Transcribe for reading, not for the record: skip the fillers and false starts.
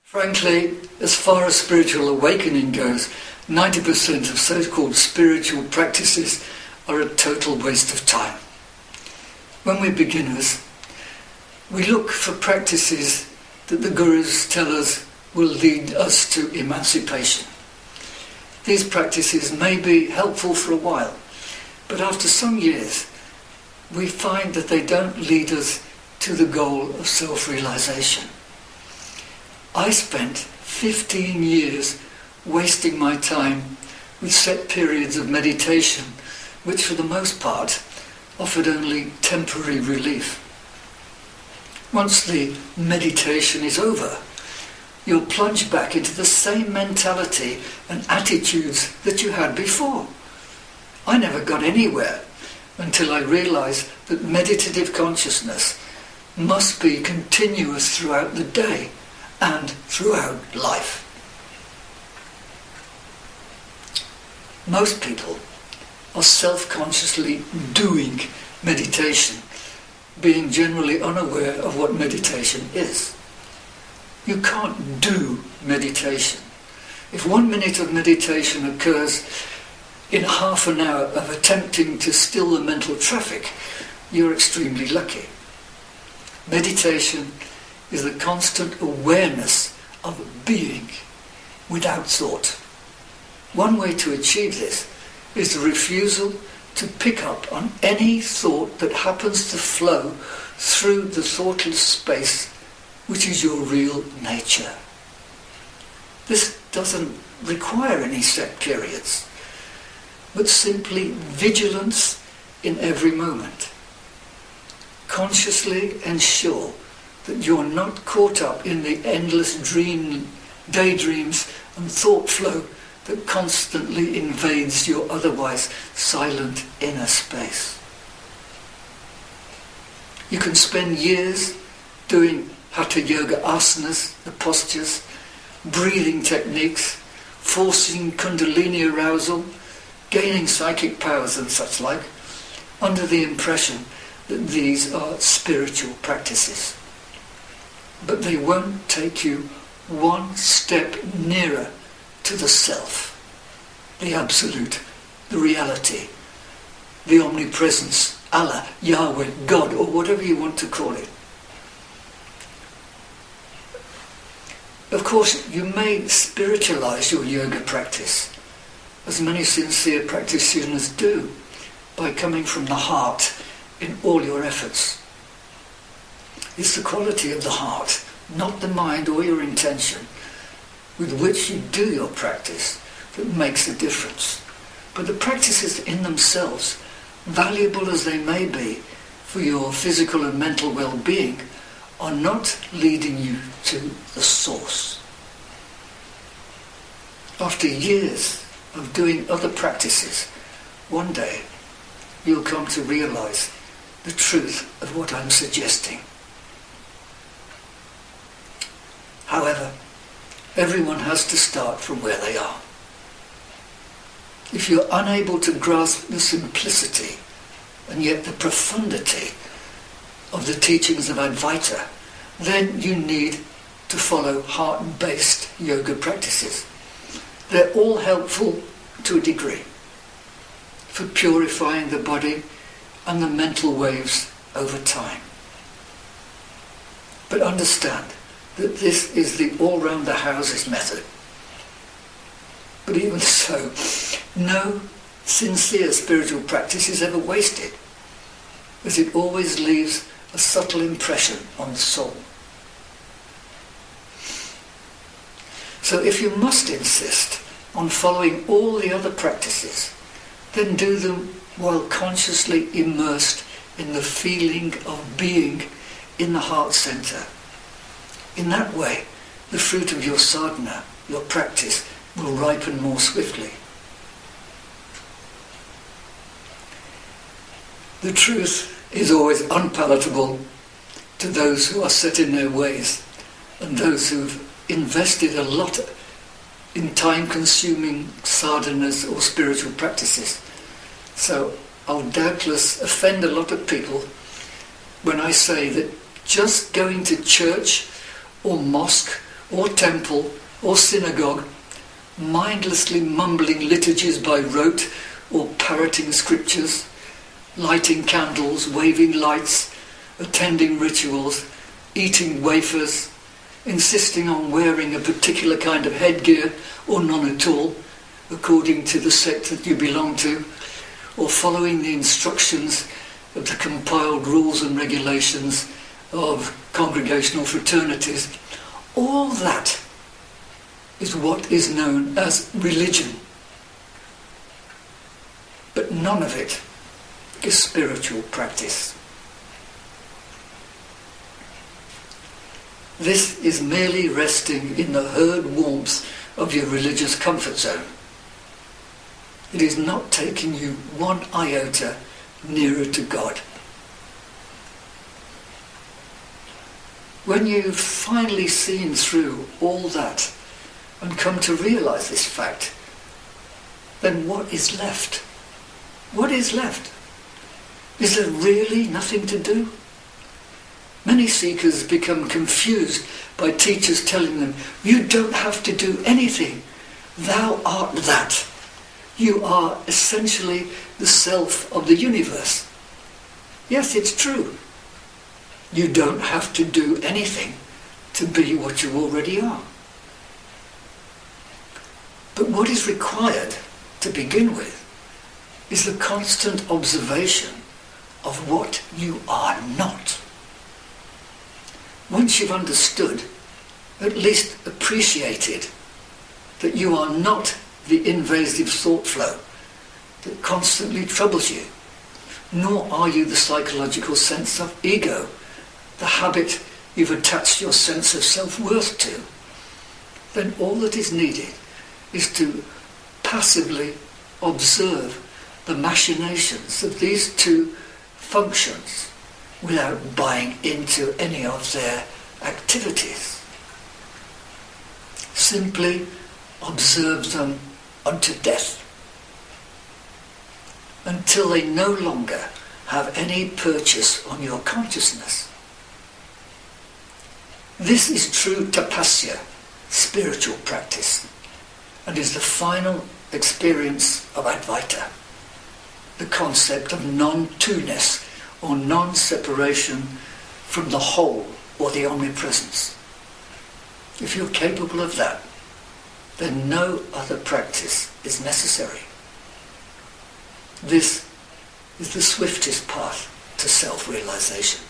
Frankly, as far as spiritual awakening goes, 90% of so-called spiritual practices are a total waste of time. When we're beginners, we look for practices that the gurus tell us will lead us to emancipation. These practices may be helpful for a while, but after some years, we find that they don't lead us to the goal of self-realization. I spent 15 years wasting my time with set periods of meditation, which for the most part offered only temporary relief. Once the meditation is over, you'll plunge back into the same mentality and attitudes that you had before. I never got anywhere until I realized that meditative consciousness must be continuous throughout the day and throughout life. Most people are self-consciously doing meditation, being generally unaware of what meditation is. You can't do meditation. If 1 minute of meditation occurs in half an hour of attempting to still the mental traffic, you're extremely lucky. Meditation is the constant awareness of being without thought. One way to achieve this is the refusal to pick up on any thought that happens to flow through the thoughtless space which is your real nature. This doesn't require any set periods, but simply vigilance in every moment. Consciously ensure that you're not caught up in the endless daydreams and thought flow that constantly invades your otherwise silent inner space. You can spend years doing hatha yoga asanas, the postures, breathing techniques, forcing kundalini arousal, gaining psychic powers and such like, under the impression that these are spiritual practices. But they won't take you one step nearer to the self, the absolute, the reality, the omnipresence, Allah, Yahweh, God, or whatever you want to call it. Of course, you may spiritualize your yoga practice, as many sincere practitioners do, by coming from the heart in all your efforts. It's the quality of the heart, not the mind or your intention, with which you do your practice that makes a difference. But the practices in themselves, valuable as they may be for your physical and mental well-being, are not leading you to the source. After years of doing other practices, one day you'll come to realize the truth of what I'm suggesting. However, everyone has to start from where they are. If you're unable to grasp the simplicity and yet the profundity of the teachings of Advaita, then you need to follow heart-based yoga practices. They're all helpful to a degree for purifying the body and the mental waves over time. But understand that this is the all-round-the-houses method. But even so, no sincere spiritual practice is ever wasted, as it always leaves a subtle impression on the soul. So if you must insist on following all the other practices, then do them while consciously immersed in the feeling of being in the heart center. In that way, the fruit of your sadhana, your practice, will ripen more swiftly. The truth is always unpalatable to those who are set in their ways and those who've invested a lot in time-consuming sadhanas or spiritual practices. So I'll doubtless offend a lot of people when I say that just going to church or mosque or temple or synagogue, mindlessly mumbling liturgies by rote or parroting scriptures, lighting candles, waving lights, attending rituals, eating wafers, insisting on wearing a particular kind of headgear or none at all, according to the sect that you belong to, or following the instructions of the compiled rules and regulations of congregational fraternities. All that is what is known as religion. But none of it is spiritual practice. This is merely resting in the herd warmth of your religious comfort zone. It is not taking you one iota nearer to God. When you've finally seen through all that and come to realize this fact, then what is left? What is left? Is there really nothing to do? Many seekers become confused by teachers telling them, you don't have to do anything. Thou art that. You are essentially the self of the universe. Yes, it's true. You don't have to do anything to be what you already are. But what is required to begin with is the constant observation of what you are not. Once you've understood, at least appreciated, that you are not the invasive thought flow that constantly troubles you, nor are you the psychological sense of ego, the habit you've attached your sense of self-worth to, then all that is needed is to passively observe the machinations of these two functions without buying into any of their activities. Simply observe them unto death, until they no longer have any purchase on your consciousness. This is true tapasya, spiritual practice, and is the final experience of Advaita, the concept of non-two-ness or non-separation from the whole or the omnipresence. If you're capable of that, then no other practice is necessary. This is the swiftest path to self-realization.